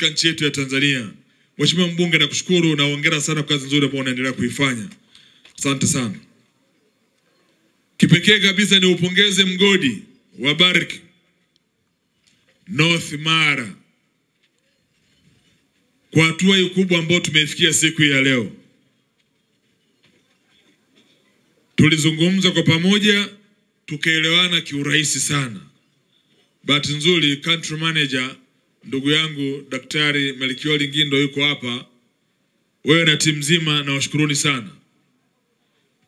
katika nchi yetu ya Tanzania. Mheshimiwa mbunge, nakushukuru na hongera sana kwa kazi nzuri ambayo unaendelea kuifanya. Asante sana. Kipekee kabisa ni upongeze mgodi wa Barrick North Mara kwa hatua kubwa ambayo tumefikia siku ya leo. Tulizungumza kwa pamoja, tukaelewana kiurahisi sana. Bahati nzuri country manager ndugu yangu Daktari Melchior Ngindo yuko hapa. Wewe na timu nzima na washukuruni sana.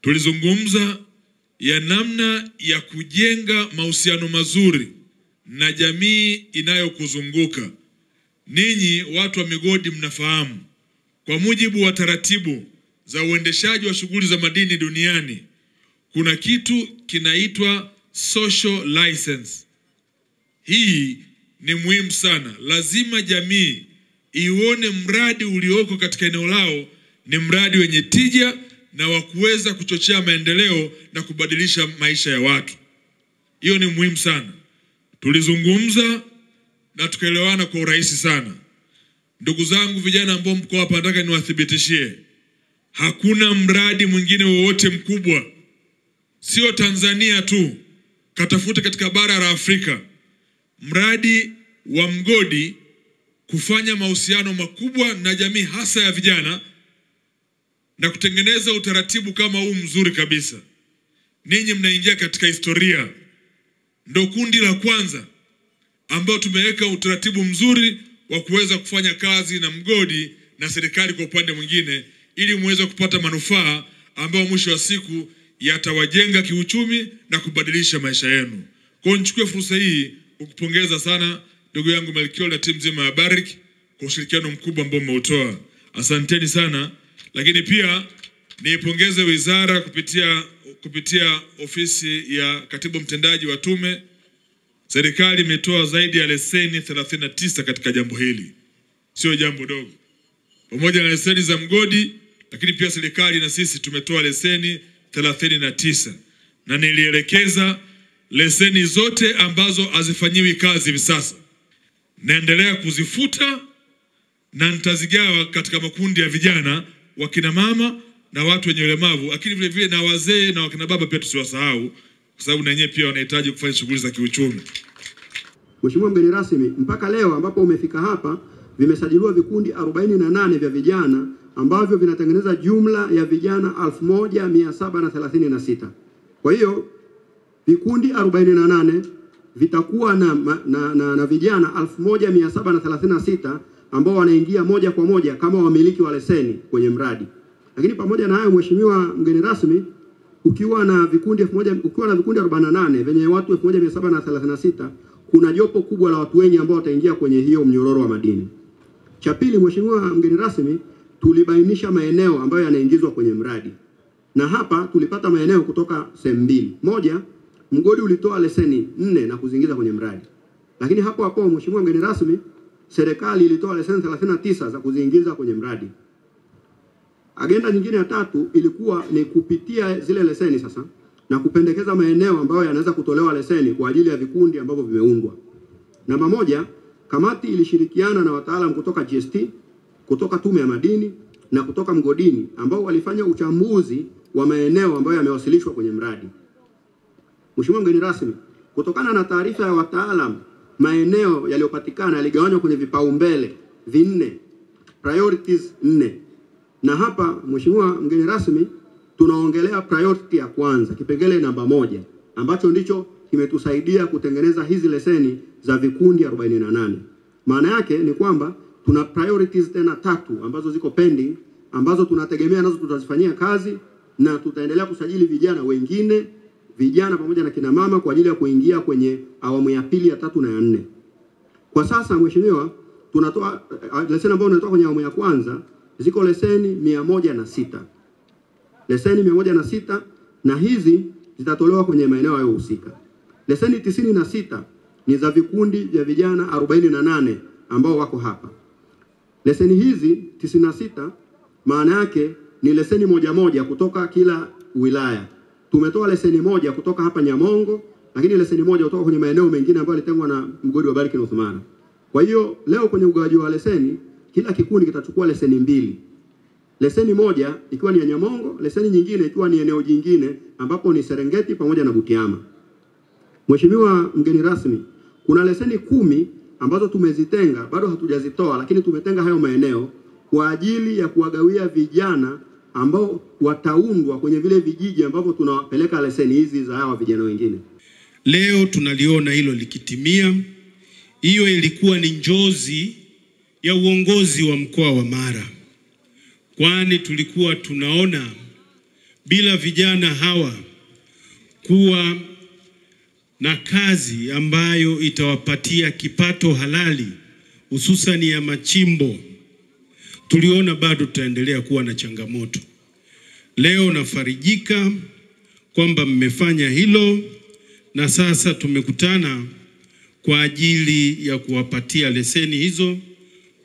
Tulizungumza ya namna ya kujenga mahusiano mazuri na jamii inayokuzunguka. Ninyi watu wa migodi mnafahamu, kwa mujibu wa taratibu za uendeshaji wa shughuli za madini duniani, kuna kitu kinaitwa social license. Hii ni muhimu sana. Lazima jamii ione mradi ulioko katika eneo lao ni mradi wenye tija na wa kuweza kuchochea maendeleo na kubadilisha maisha ya watu. Hiyo ni muhimu sana. Tulizungumza na tukaelewana kwa urahisi sana. Ndugu zangu vijana ambao mko hapa, nataka niwathibitishie, hakuna mradi mwingine wowote mkubwa, sio Tanzania tu, katafute katika bara la Afrika, mradi wa mgodi kufanya mahusiano makubwa na jamii hasa ya vijana na kutengeneza utaratibu kama huu mzuri kabisa. Ninyi mnaingia katika historia. Ndio kundi la kwanza ambao tumeweka utaratibu mzuri wa kuweza kufanya kazi na mgodi na serikali kwa upande mwingine, ili muweze kupata manufaa ambayo mwisho wa siku yatawajenga kiuchumi na kubadilisha maisha yenu. Kwa hiyo nichukue fursa hii kukupongeza sana ndugu yangu Melchior na timu nzima ya Barrick kwa ushirikiano mkubwa ambao mmeutoa. Asanteni sana. Lakini pia niipongeze wizara kupitia ofisi ya katibu mtendaji wa tume. Serikali imetoa zaidi ya leseni 39 katika jambo hili. Sio jambo dogo. Pamoja na leseni za mgodi, lakini pia serikali na sisi tumetoa leseni 39. Na nilielekeza leseni zote ambazo hazifanyiwi kazi hivi sasa naendelea kuzifuta na nitazigawa katika makundi ya vijana, wakina mama na watu wenye ulemavu, lakini vile vile na wazee na wakina baba pia tusiwasahau, kwa sababu na wenyewe pia wanahitaji kufanya shughuli za kiuchumi. Mheshimiwa mgeni rasmi, mpaka leo ambapo umefika hapa, vimesajiliwa vikundi 48 vya vijana ambavyo vinatengeneza jumla ya vijana 1736. Kwa hiyo vikundi 48 vitakuwa na vijana 1736 ambao wanaingia moja kwa moja kama wamiliki wa leseni kwenye mradi. Lakini pamoja na hayo, Mheshimiwa mgeni rasmi, ukiwa na vikundi 48 venye watu 1736, kuna jopo kubwa la watu wengi ambao wataingia kwenye hiyo mnyororo wa madini. Cha pili, Mheshimiwa mgeni rasmi, tulibainisha maeneo ambayo yanaingizwa kwenye mradi. Na hapa tulipata maeneo kutoka sehemu mbili. Moja, mgodi ulitoa leseni 4 na kuziingiza kwenye mradi. Lakini hapo Mheshimiwa mgeni rasmi, serikali ilitoa leseni 39 za kuziingiza kwenye mradi. Agenda nyingine ya tatu ilikuwa ni kupitia zile leseni sasa na kupendekeza maeneo ambayo yanaweza kutolewa leseni kwa ajili ya vikundi ambavyo vimeundwa. Namba moja, kamati ilishirikiana na wataalamu kutoka GST, kutoka Tume ya Madini na kutoka mgodini ambao walifanya uchambuzi wa maeneo ambayo yamewasilishwa kwenye mradi. Mheshimiwa mgeni rasmi, kutokana na taarifa ya wataalamu, maeneo yaliyopatikana yaligawanywa kwenye vipaumbele 4, priorities 4. Na hapa Mheshimiwa mgeni rasmi, tunaongelea priority ya kwanza, kipengele namba 1, ambacho ndicho kimetusaidia kutengeneza hizi leseni za vikundi 48. Maana yake ni kwamba tuna priorities tena 3 ambazo ziko pending, ambazo tunategemea nazo tutazifanyia kazi, na tutaendelea kusajili vijana wengine, vijana pamoja na kina mama kwa ajili ya kuingia kwenye awamu ya pili, ya 3 na ya 4. Kwa sasa Mheshimiwa, tunatoa leseni ambazo tunatoa kwenye awamu ya kwanza, ziko leseni 106. Leseni 106, na hizi zitatolewa kwenye maeneo yanayohusika. Leseni 96 ni za vikundi vya vijana 48 ambao wako hapa. Leseni hizi 96 maana yake ni leseni moja kutoka kila wilaya. Tumetoa leseni moja kutoka hapa Nyamongo, lakini leseni moja kutoka kwenye maeneo mengine ambayo yalitengwa na mgodi wa Barrick North Mara. Kwa hiyo leo kwenye ugawaji wa leseni, kila kikundi kitachukua leseni 2. Leseni moja ikiwa ni ya Nyamongo, leseni nyingine ikiwa ni eneo jingine ambapo ni Serengeti pamoja na Butiama. Mheshimiwa mgeni rasmi, kuna leseni 10 ambazo tumezitenga, bado hatujazitoa, lakini tumetenga hayo maeneo kwa ajili ya kuwagawia vijana ambao wataundwa kwenye vile vijiji ambavyo tunawapeleka leseni hizi za hawa vijana wengine. Leo tunaliona hilo likitimia. Hiyo ilikuwa ni njozi ya uongozi wa mkoa wa Mara, kwani tulikuwa tunaona bila vijana hawa kuwa na kazi ambayo itawapatia kipato halali, hususan ya machimbo, tuliona bado tutaendelea kuwa na changamoto. Leo nafarijika kwamba mmefanya hilo, na sasa tumekutana kwa ajili ya kuwapatia leseni hizo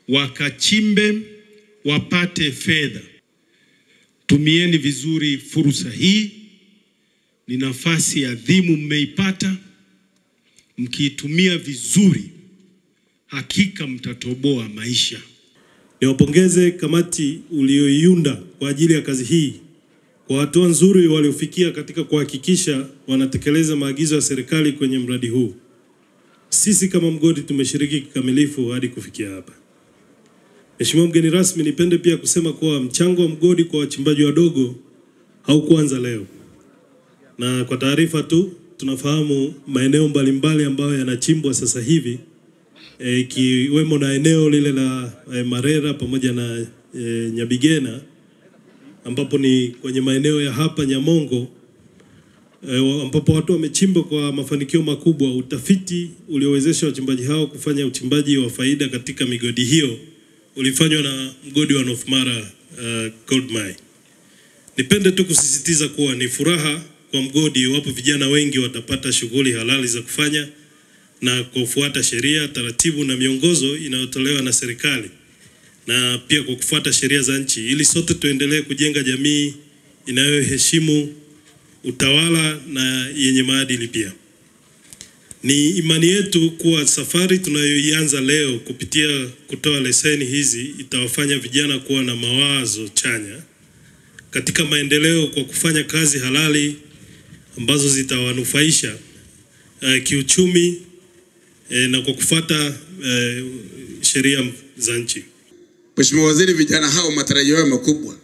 wakachimbe, wapate fedha. Tumieni vizuri fursa hii, ni nafasi adhimu mmeipata. Mkiitumia vizuri, hakika mtatoboa maisha. Niwapongeze kamati ulioiunda kwa ajili ya kazi hii kwa hatua nzuri waliofikia katika kuhakikisha wanatekeleza maagizo ya serikali kwenye mradi huu. Sisi kama mgodi tumeshiriki kikamilifu hadi kufikia hapa. Mheshimiwa mgeni rasmi, nipende pia kusema kuwa mchango wa mgodi kwa wachimbaji wadogo haukuanza leo. Na kwa taarifa tu, tunafahamu maeneo mbalimbali ambayo yanachimbwa sasa hivi, ikiwemo na eneo lile la Marera pamoja na Nyabigena, ambapo ni kwenye maeneo ya hapa Nyamongo, ambapo watu wamechimba kwa mafanikio makubwa. Utafiti uliowezesha wachimbaji hao kufanya uchimbaji wa faida katika migodi hiyo ulifanywa na mgodi wa North Mara Gold Mine. Nipende tu kusisitiza kuwa ni furaha kwa mgodi iwapo vijana wengi watapata shughuli halali za kufanya na kufuata sheria, taratibu na miongozo inayotolewa na serikali, na pia kwa kufuata sheria za nchi, ili sote tuendelee kujenga jamii inayoheshimu utawala na yenye maadili pia. Ni imani yetu kuwa safari tunayoianza leo kupitia kutoa leseni hizi itawafanya vijana kuwa na mawazo chanya katika maendeleo kwa kufanya kazi halali ambazo zitawanufaisha kiuchumi na kwa kufuata sheria za nchi. Mheshimiwa Waziri, vijana hao matarajio yao makubwa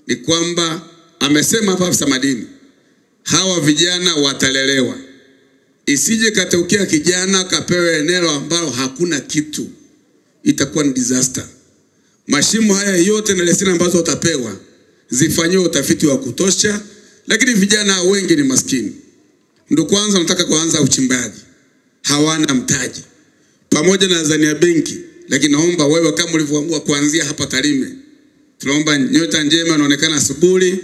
ni kwamba amesema hapa afisa madini, hawa vijana watalelewa. Isije katokea kijana kapewe eneo ambalo hakuna kitu, itakuwa ni disaster. Mashimo haya yote na leseni ambazo watapewa zifanyiwe utafiti wa kutosha, lakini vijana wengi ni maskini. Ndio kwanza nataka kuanza uchimbaji, hawana mtaji pamoja na Azania benki, lakini naomba wewe kama ulivyoamua kuanzia hapa Tarime, tunaomba nyota njema inaonekana asubuhi,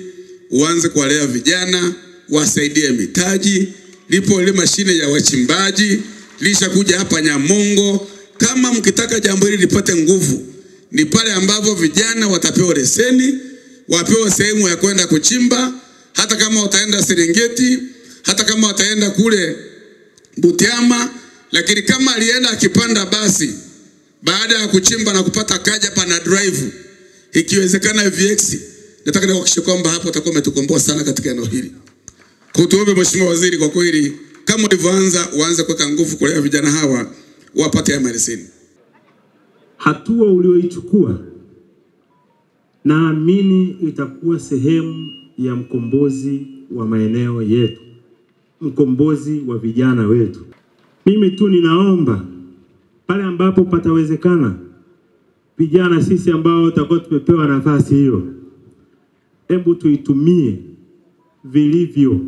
uanze kuwalea vijana, wasaidie mitaji. Lipo ile mashine ya wachimbaji lishakuja hapa Nyamongo. Kama mkitaka jambo hili lipate nguvu, ni pale ambapo vijana watapewa leseni, wapewa sehemu ya kwenda kuchimba. Hata kama wataenda Serengeti, hata kama wataenda kule Butiama, lakini kama alienda akipanda basi, baada ya kuchimba na kupata kaja pana drive, ikiwezekana VX, nataka nikuhakikishie kwamba hapo utakuwa umetukomboa sana katika eneo hili. Kutuombe Mheshimiwa Waziri, kwa kweli kama ulivyoanza, uanze kuweka nguvu kulea vijana hawa wapate ya leseni. Hatua ulioichukua naamini itakuwa sehemu ya mkombozi wa maeneo yetu, mkombozi wa vijana wetu. Mimi tu ninaomba pale ambapo patawezekana, vijana sisi ambao tutakuwa tumepewa nafasi hiyo, hebu tuitumie vilivyo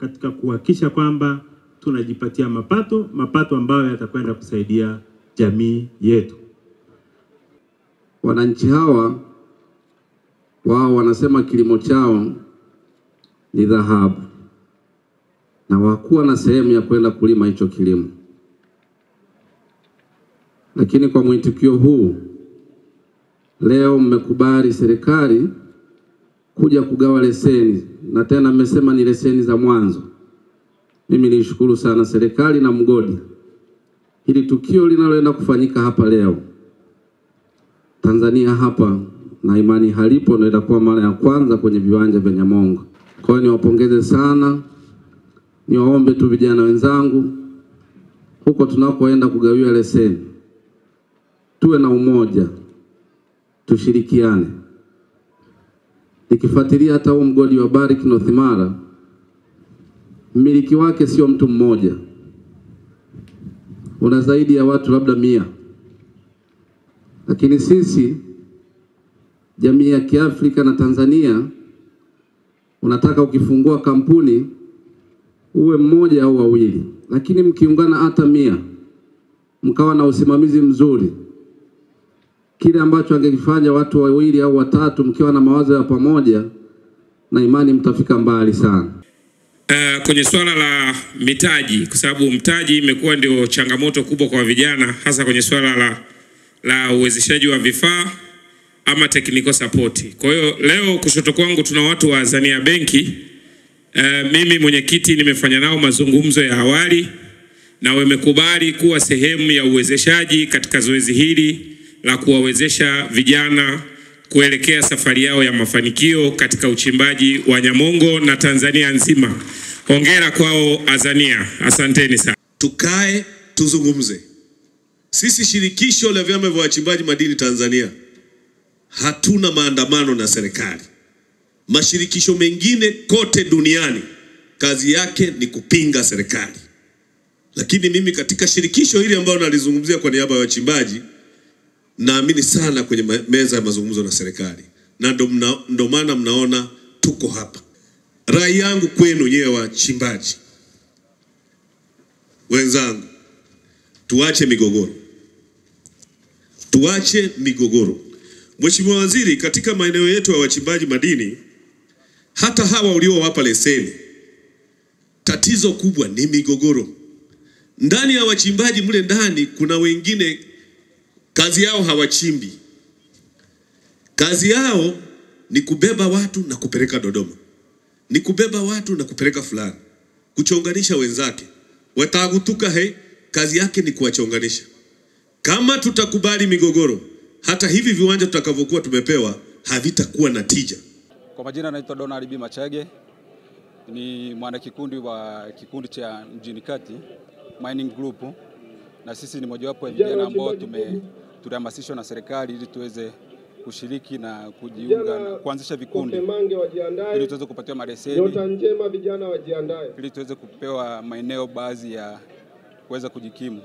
katika kuhakikisha kwamba tunajipatia mapato ambayo yatakwenda kusaidia jamii yetu. Wananchi hawa wao wanasema kilimo chao ni dhahabu, na wakuwa na sehemu ya kwenda kulima hicho kilimo. Lakini kwa mwitikio huu leo mmekubali serikali kuja kugawa leseni, na tena mmesema ni leseni za mwanzo. Mimi nishukuru sana serikali na mgodi hili tukio linaloenda kufanyika hapa leo Tanzania hapa, na imani halipo, ndio itakuwa mara ya kwanza kwenye viwanja vya Nyamongo. Kwa hiyo niwapongeze sana, niwaombe tu vijana wenzangu, huko tunakoenda kugawiwa leseni, tuwe na umoja, tushirikiane. Nikifuatilia hata huo mgodi wa Barrick North Mara, mmiliki wake sio mtu mmoja, una zaidi ya watu labda 100. Lakini sisi jamii ya Kiafrika na Tanzania, unataka ukifungua kampuni uwe mmoja au wawili, lakini mkiungana hata 100, mkawa na usimamizi mzuri, kile ambacho angekifanya watu wawili au watatu, mkiwa na mawazo ya pamoja, na imani mtafika mbali sana. Kwenye swala la mitaji, kwa sababu mtaji imekuwa ndio changamoto kubwa kwa vijana, hasa kwenye swala la uwezeshaji wa vifaa ama technical support. Kwa hiyo leo kushoto kwangu tuna watu wa Azania Benki. Mimi mwenyekiti nimefanya nao mazungumzo ya awali na wamekubali kuwa sehemu ya uwezeshaji katika zoezi hili la kuwawezesha vijana kuelekea safari yao ya mafanikio katika uchimbaji wa Nyamongo na Tanzania nzima. Hongera kwao Azania. Asanteni sana. Tukae tuzungumze. Sisi shirikisho la vyama vya wachimbaji madini Tanzania hatuna maandamano na serikali. Mashirikisho mengine kote duniani kazi yake ni kupinga serikali. Lakini mimi katika shirikisho hili ambalo nalizungumzia kwa niaba ya wachimbaji, naamini sana kwenye meza ya mazungumzo na serikali. Na ndo maana mnaona tuko hapa. Rai yangu kwenu nyewe wachimbaji wenzangu, tuache migogoro. Tuache migogoro. Mheshimiwa Waziri, katika maeneo yetu ya wachimbaji madini, hata hawa uliowapa leseni, tatizo kubwa ni migogoro. Ndani ya wachimbaji mle ndani kuna wengine kazi yao hawachimbi. Kazi yao ni kubeba watu na kupeleka Dodoma. Ni kubeba watu na kupeleka fulani. Kuchonganisha wenzake. Watagutuka kazi yake ni kuwachonganisha. Kama tutakubali migogoro, hata hivi viwanja tutakavyokuwa tumepewa havitakuwa na tija. Kwa majina naitwa Donald B. Machage, ni mwanakikundi wa kikundi cha Mjini Kati Mining Group, na sisi ni mojawapo ya vijana ambao tulihamasishwa na serikali ili tuweze kushiriki na kujiunga na kuanzisha vikundi ili tuweze kupatiwa maleseni, ili tuweze kupewa maeneo baadhi ya kuweza kujikimu.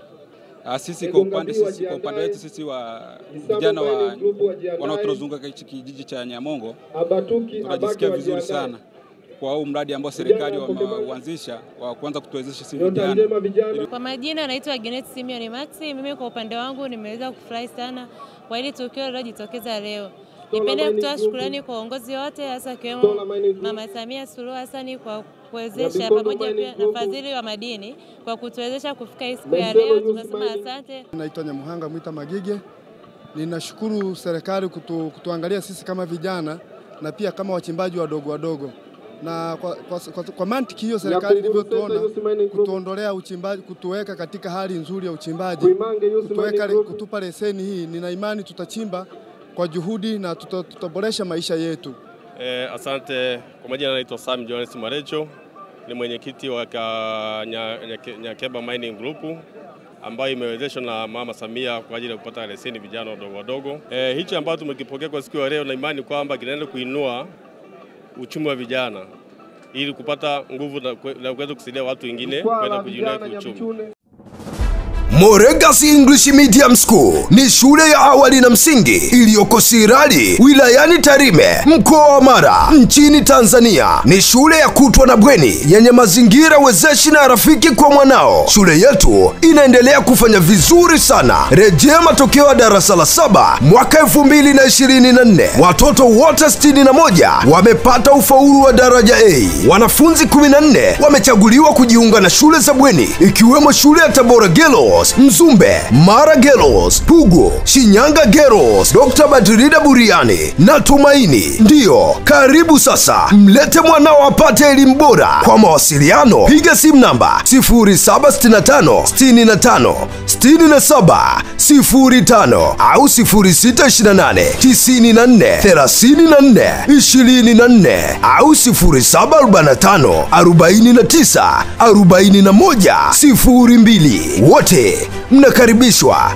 Sisi kwa upande wetu sisi wa vijana wanaotuzunguka kijiji cha Nyamongo tunajisikia vizuri sana kwa huu mradi ambao serikali wameuanzisha wa kuanza kutuwezesha sisi vijana. Kwa majina naitwa Genet Simeon Maxi. Mimi kwa upande wangu nimeweza kufurahi sana kwa hili tukio lililojitokeza leo. Nipende kutoa shukrani kwa uongozi wote, hasa kiwemo Mama Samia Suluhu Hassan kwa kuwezesha, pamoja pia na Fadhili wa Madini kwa kutuwezesha kufika hii siku ya leo. Tunasema asante. Naitwa Nyamuhanga Mwita Magige. Ninashukuru serikali kutuangalia sisi kama vijana na pia kama wachimbaji wadogo. Na kwa mantiki hiyo serikali ilivyotuona kutuondolea uchimbaji, kutuweka katika hali nzuri ya uchimbaji, kutupa leseni hii, nina imani tutachimba kwa juhudi na tutaboresha maisha yetu. Asante. Kwa majina naitwa Sam Jones Marecho, ni mwenyekiti wa Nyakeba Mining Group ambayo imewezeshwa na Mama Samia kwa ajili ya kupata leseni vijana wadogo. Hicho ambacho tumekipokea kwa siku ya leo, na imani kwamba kinaenda kuinua uchumi wa vijana ili kupata nguvu na kuweza kusaidia watu wengine kwenda kujiunga kiuchumi. Moregas English Medium School ni shule ya awali na msingi iliyoko Sirari, wilayani Tarime, mkoa wa Mara, nchini Tanzania. Ni shule ya kutwa na bweni yenye mazingira wezeshi na rafiki kwa mwanao. Shule yetu inaendelea kufanya vizuri sana. Rejea matokeo ya darasa la 7 mwaka 2024. Watoto wote 61 wamepata ufaulu wa daraja A. Wanafunzi 14 wamechaguliwa kujiunga na shule za bweni, ikiwemo shule ya Tabora Girls Girls, Mzumbe, Mara Girls, Pugu, Shinyanga Girls, Dr. Badrida Buriani na Tumaini. Ndiyo, karibu sasa, mlete mwanao apate elimu bora. Kwa mawasiliano piga simu namba 0765 65 67 05 au 0628 94 34 24 au 0745 49 41 02. Wote mnakaribishwa.